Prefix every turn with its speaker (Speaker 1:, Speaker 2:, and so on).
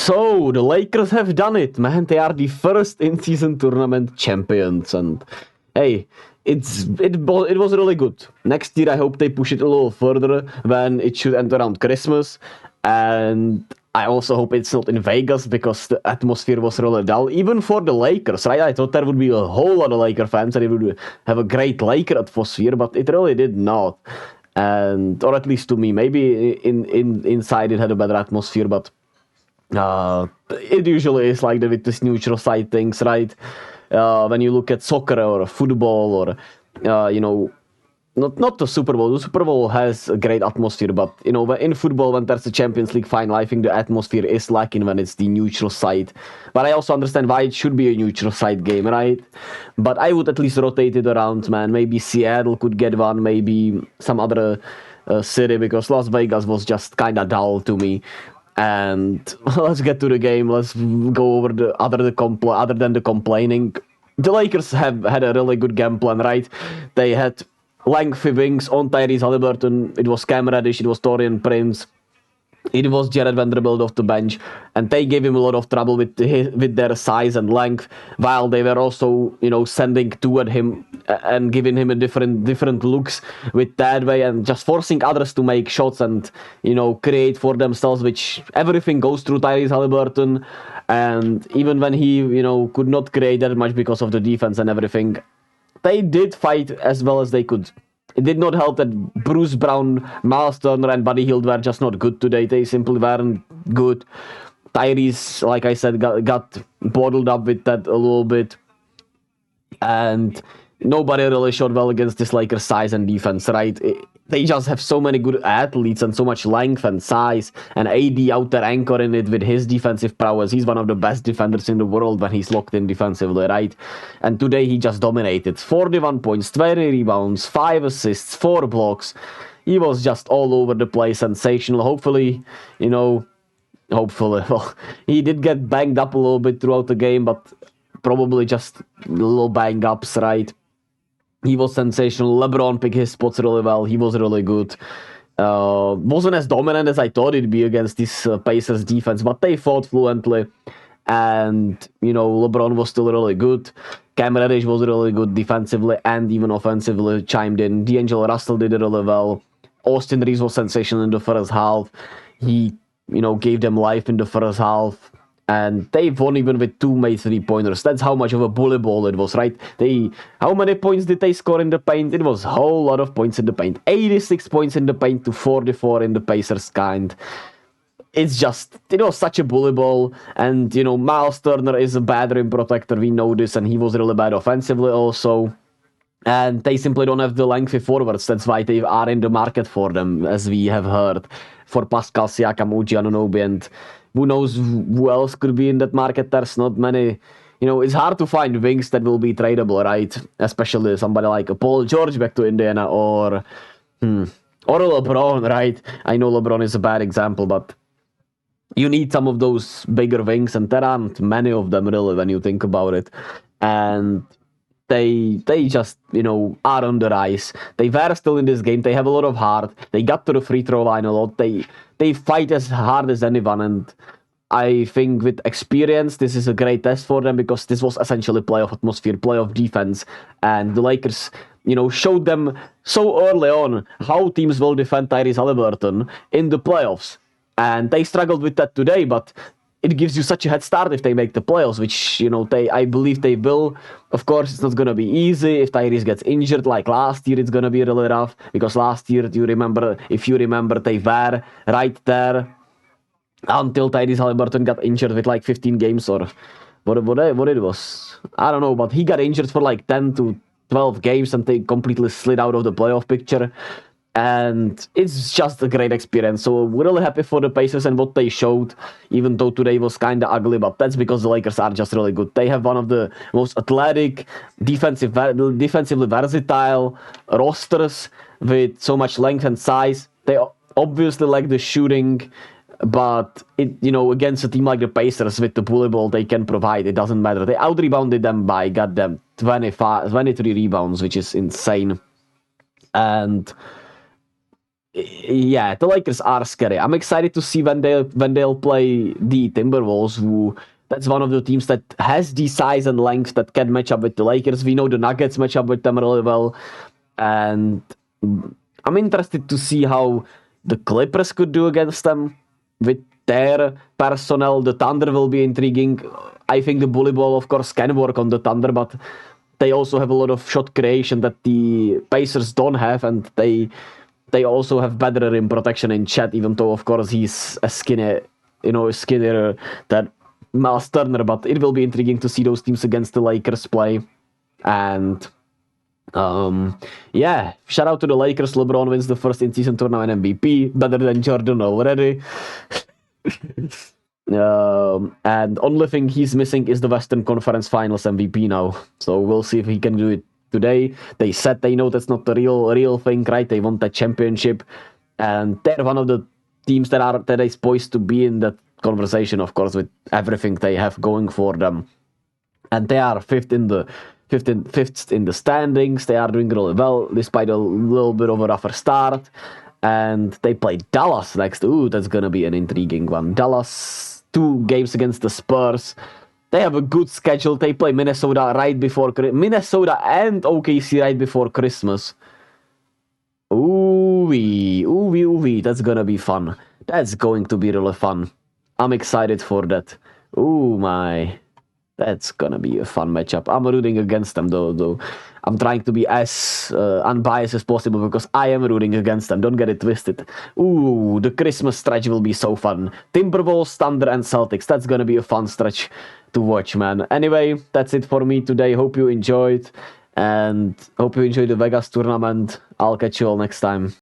Speaker 1: So the Lakers have done it, man. They are the first in-season tournament champions, and hey, it was really good. Next year, I hope they push it a little further when it should end around Christmas, and I also hope it's not in Vegas because the atmosphere was really dull, even for the Lakers, right? I thought there would be a whole lot of Laker fans and it would have a great Laker atmosphere, but it really did not. And or at least to me, maybe inside it had a better atmosphere, but it usually is like that with these neutral side things, right? When you look at soccer or football or not the Super Bowl. The Super Bowl has a great atmosphere, but in football, when there's a Champions League final, I think the atmosphere is lacking when it's the neutral side. But I also understand why it should be a neutral side game, right? But I would at least rotate it around, man. Maybe Seattle could get one, maybe some other city, because Las Vegas was just kind of dull to me. And let's get to the game. Let's go over other than the complaining. The Lakers have had a really good game plan, right? They had lengthy wings on Tyrese Haliburton. It was Cam Reddish, it was Taurean Prince, it was Jared Vanderbilt off the bench, and they gave him a lot of trouble with their size and length, while they were also sending two at him and giving him a different looks with that way, and just forcing others to make shots and create for themselves, which everything goes through Tyrese Haliburton. And even when he could not create that much because of the defense and everything, they did fight as well as they could. It did not help that Bruce Brown, Miles Turner, and Buddy Hield were just not good today. They simply weren't good. Tyrese, like I said, got bottled up with that a little bit. And nobody really shot well against this Lakers size and defense, right? They just have so many good athletes and so much length and size, and AD out there anchoring it with his defensive prowess. He's one of the best defenders in the world when he's locked in defensively, right? And today he just dominated. 41 points, 20 rebounds, 5 assists, 4 blocks. He was just all over the place, sensational. Hopefully, well, he did get banged up a little bit throughout the game, but probably just little bang-ups, right? He was sensational. LeBron picked his spots really well. He was really good. Wasn't as dominant as I thought it'd be against this Pacers defense, but they fought fluently. And, LeBron was still really good. Cam Reddish was really good defensively and even offensively, chimed in. D'Angelo Russell did it really well. Austin Reeves was sensational in the first half. He, gave them life in the first half. And they won even with 2 made 3-pointers. That's how much of a bully ball it was, right? How many points did they score in the paint? It was a whole lot of points in the paint. 86 points in the paint to 44 in the Pacers kind. It was such a bully ball. And, Miles Turner is a bad rim protector. We know this. And he was really bad offensively also. And they simply don't have the lengthy forwards. That's why they are in the market for them, as we have heard. For Pascal Siakam, OG Anunoby, and who knows who else could be in that market. There's not many. It's hard to find wings that will be tradable, right? Especially somebody like a Paul George back to Indiana or a LeBron, right? I know LeBron is a bad example, but you need some of those bigger wings, and there aren't many of them really when you think about it. And they just, are on the rise. They were still in this game. They have a lot of heart. They got to the free throw line a lot. They fight as hard as anyone. And I think with experience, this is a great test for them because this was essentially playoff atmosphere, playoff defense. And the Lakers, showed them so early on how teams will defend Tyrese Haliburton in the playoffs. And they struggled with that today, but it gives you such a head start if they make the playoffs, which, I believe they will. Of course, it's not going to be easy. If Tyrese gets injured like last year, it's going to be really rough. Because last year, if you remember, they were right there until Tyrese Haliburton got injured with like 15 games or what it was. I don't know, but he got injured for like 10 to 12 games and they completely slid out of the playoff picture. And it's just a great experience. So we're really happy for the Pacers and what they showed, even though today was kind of ugly. But that's because the Lakers are just really good. They have one of the most athletic, defensively versatile rosters with so much length and size. They obviously like the shooting, but against a team like the Pacers with the bully ball they can provide, it doesn't matter. They out-rebounded them by, goddamn, 23 rebounds, which is insane. And Yeah, the Lakers are scary. I'm excited to see when they'll play the Timberwolves, who that's one of the teams that has the size and length that can match up with the Lakers. We know the Nuggets match up with them really well, and I'm interested to see how the Clippers could do against them with their personnel. The Thunder will be intriguing. I think the bully ball, of course, can work on the Thunder, but they also have a lot of shot creation that the Pacers don't have, and they also have better rim protection in Chet, even though, of course, he's a skinnier than Miles Turner. But it will be intriguing to see those teams against the Lakers play. And yeah, shout out to the Lakers. LeBron wins the first in-season tournament MVP, better than Jordan already. And only thing he's missing is the Western Conference Finals MVP now. So we'll see if he can do it today. They said they know that's not the real thing, right? They want that championship, and they're one of the teams that is poised to be in that conversation, of course, with everything they have going for them. And they are fifth in the standings. They are doing really well despite a little bit of a rougher start. And they play Dallas next. Ooh, that's gonna be an intriguing one. Dallas, 2 games against the Spurs. They have a good schedule. They play Minnesota Minnesota and OKC right before Christmas. Ooh, that's gonna be fun. That's going to be really fun. I'm excited for that. Ooh my, that's gonna be a fun matchup. I'm rooting against them though. I'm trying to be as unbiased as possible because I am rooting against them. Don't get it twisted. Ooh, the Christmas stretch will be so fun. Timberwolves, Thunder, and Celtics. That's gonna be a fun stretch to watch, man. Anyway, that's it for me today. Hope you enjoyed, and hope you enjoyed the Vegas tournament. I'll catch you all next time.